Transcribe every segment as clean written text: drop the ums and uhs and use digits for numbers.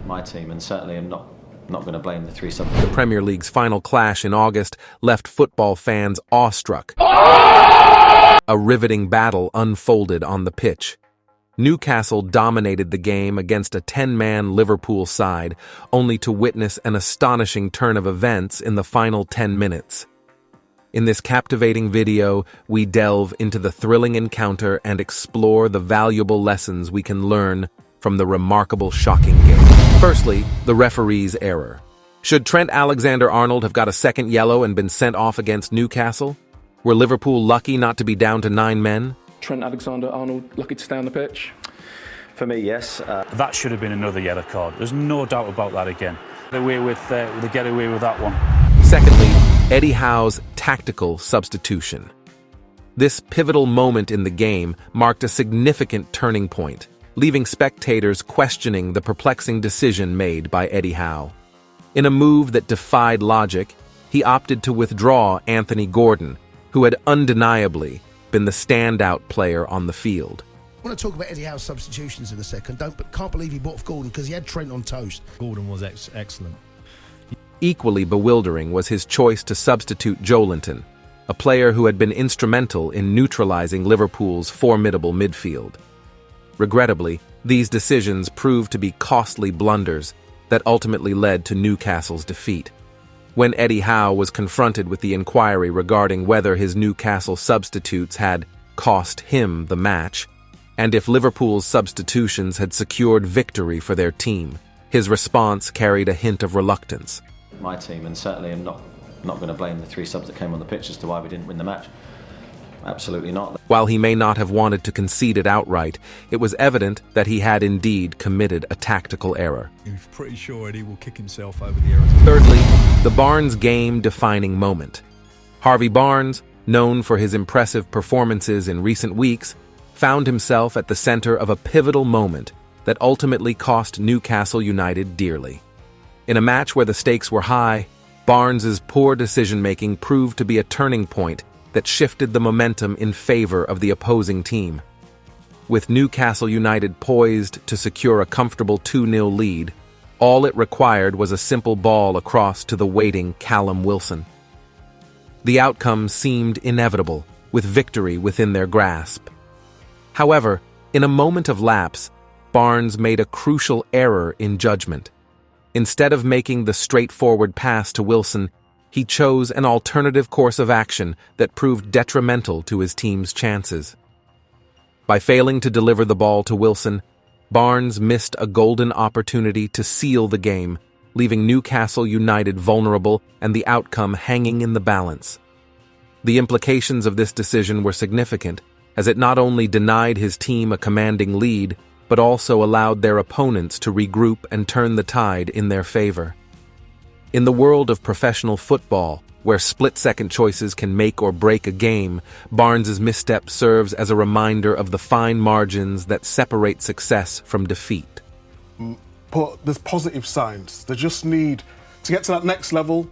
my team, and certainly I'm not going to blame the three substitutes. The Premier League's final clash in August left football fans awestruck. A riveting battle unfolded on the pitch. Newcastle dominated the game against a 10-man Liverpool side, only to witness an astonishing turn of events in the final 10 minutes. In this captivating video, we delve into the thrilling encounter and explore the valuable lessons we can learn from the remarkable, shocking game. Firstly, the referee's error. Should Trent Alexander-Arnold have got a second yellow and been sent off against Newcastle? Were Liverpool lucky not to be down to 9 men? Trent Alexander-Arnold lucky to stay on the pitch? For me, yes. That should have been another yellow card. There's no doubt about that again. They get away with that one. Secondly, Eddie Howe's tactical substitution. This pivotal moment in the game marked a significant turning point, leaving spectators questioning the perplexing decision made by Eddie Howe. In a move that defied logic, he opted to withdraw Anthony Gordon, who had undeniably been the standout player on the field. I want to talk about Eddie Howe's substitutions in a second, but can't believe he brought off Gordon because he had Trent on toast. Gordon was excellent. Equally bewildering was his choice to substitute Joelinton, a player who had been instrumental in neutralizing Liverpool's formidable midfield. Regrettably, these decisions proved to be costly blunders that ultimately led to Newcastle's defeat. When Eddie Howe was confronted with the inquiry regarding whether his Newcastle substitutes had cost him the match, and if Liverpool's substitutions had secured victory for their team, his response carried a hint of reluctance. My team, and certainly I'm not going to blame the three subs that came on the pitch as to why we didn't win the match. Absolutely not. While he may not have wanted to concede it outright, it was evident that he had indeed committed a tactical error. He's pretty sure Eddie will kick himself over the errors. Thirdly, the Barnes game-defining moment. Harvey Barnes, known for his impressive performances in recent weeks, found himself at the center of a pivotal moment that ultimately cost Newcastle United dearly. In a match where the stakes were high, Barnes's poor decision-making proved to be a turning point that shifted the momentum in favor of the opposing team. With Newcastle United poised to secure a comfortable 2-0 lead, all it required was a simple ball across to the waiting Callum Wilson. The outcome seemed inevitable, with victory within their grasp. However, in a moment of lapse, Barnes made a crucial error in judgment. Instead of making the straightforward pass to Wilson, he chose an alternative course of action that proved detrimental to his team's chances. By failing to deliver the ball to Wilson, Barnes missed a golden opportunity to seal the game, leaving Newcastle United vulnerable and the outcome hanging in the balance. The implications of this decision were significant, as it not only denied his team a commanding lead, but also allowed their opponents to regroup and turn the tide in their favor. In the world of professional football, where split-second choices can make or break a game, Barnes's misstep serves as a reminder of the fine margins that separate success from defeat. But there's positive signs. They just need to get to that next level,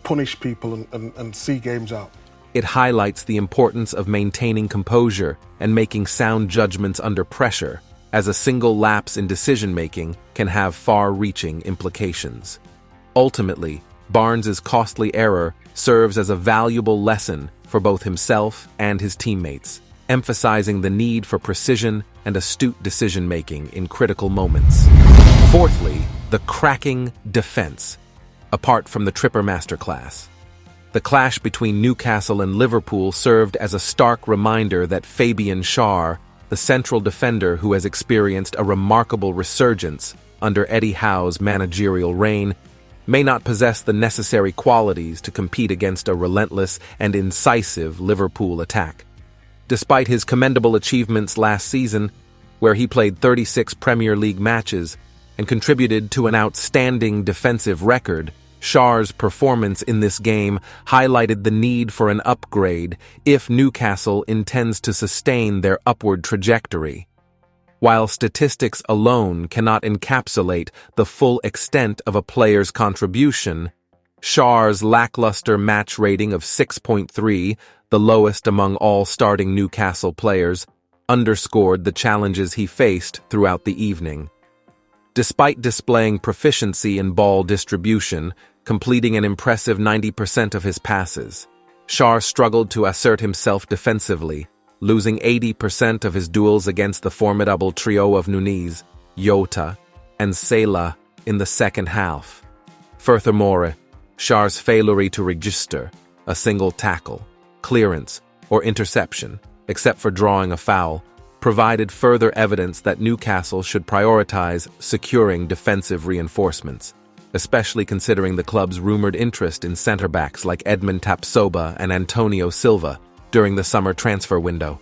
punish people and see games out. It highlights the importance of maintaining composure and making sound judgments under pressure, as a single lapse in decision-making can have far-reaching implications. Ultimately, Barnes's costly error serves as a valuable lesson for both himself and his teammates, emphasizing the need for precision and astute decision-making in critical moments. Fourthly, the cracking defense. Apart from the Tripper masterclass, the clash between Newcastle and Liverpool served as a stark reminder that Fabian Schär, the central defender who has experienced a remarkable resurgence under Eddie Howe's managerial reign, may not possess the necessary qualities to compete against a relentless and incisive Liverpool attack. Despite his commendable achievements last season, where he played 36 Premier League matches and contributed to an outstanding defensive record, Schär's performance in this game highlighted the need for an upgrade if Newcastle intends to sustain their upward trajectory. While statistics alone cannot encapsulate the full extent of a player's contribution, Schär's lackluster match rating of 6.3, the lowest among all starting Newcastle players, underscored the challenges he faced throughout the evening. Despite displaying proficiency in ball distribution, completing an impressive 90% of his passes, Schär struggled to assert himself defensively, losing 80% of his duels against the formidable trio of Nunez, Jota, and Sela in the second half. Furthermore, Schär's failure to register a single tackle, clearance, or interception, except for drawing a foul, provided further evidence that Newcastle should prioritize securing defensive reinforcements, especially considering the club's rumored interest in centre-backs like Edmund Tapsoba and Antonio Silva during the summer transfer window.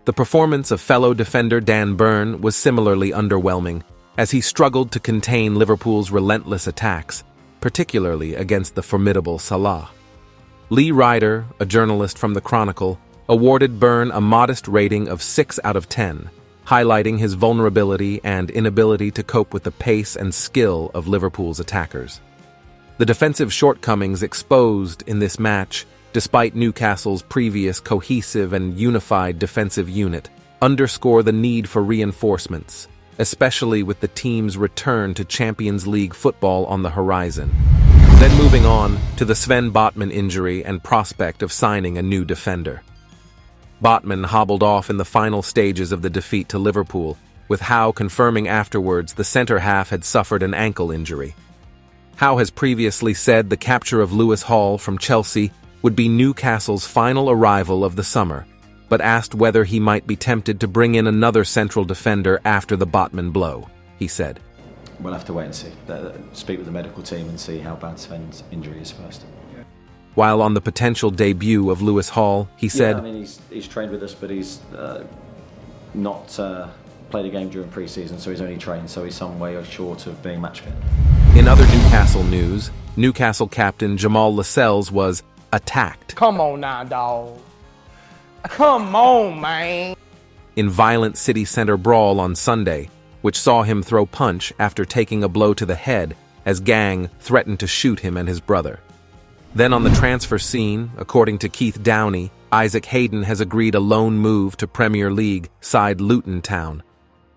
The performance of fellow defender Dan Burn was similarly underwhelming, as he struggled to contain Liverpool's relentless attacks, particularly against the formidable Salah. Lee Ryder, a journalist from the Chronicle, awarded Burn a modest rating of 6 out of 10, highlighting his vulnerability and inability to cope with the pace and skill of Liverpool's attackers. The defensive shortcomings exposed in this match, despite Newcastle's previous cohesive and unified defensive unit, underscore the need for reinforcements, especially with the team's return to Champions League football on the horizon. Then moving on to the Sven Botman injury and prospect of signing a new defender. Botman hobbled off in the final stages of the defeat to Liverpool, with Howe confirming afterwards the centre-half had suffered an ankle injury. Howe has previously said the capture of Lewis Hall from Chelsea would be Newcastle's final arrival of the summer, but asked whether he might be tempted to bring in another central defender after the Botman blow. He said, We'll have to wait and see. Speak with the medical team and see how bad Sven's injury is first. While on the potential debut of Lewis Hall, he said, I mean, he's trained with us, but he's not played a game during pre-season, so he's only trained, so he's some way short of being match fit. In other Newcastle news, Newcastle captain Jamal Lascelles was attacked. Come on now, dawg. Come on, man. In violent city centre brawl on Sunday, which saw him throw punch after taking a blow to the head as gang threatened to shoot him and his brother. Then on the transfer scene, according to Keith Downey, Isaac Hayden has agreed a loan move to Premier League side Luton Town,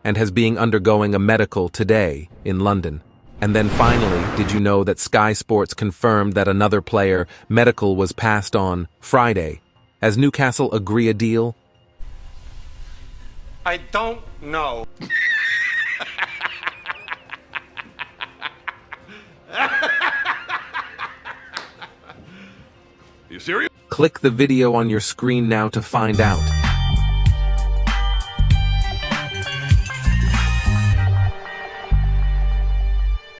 and has been undergoing a medical today in London. And then finally, did you know that Sky Sports confirmed that another player medical was passed on Friday? As Newcastle agree a deal? I don't know. You serious? Click the video on your screen now to find out.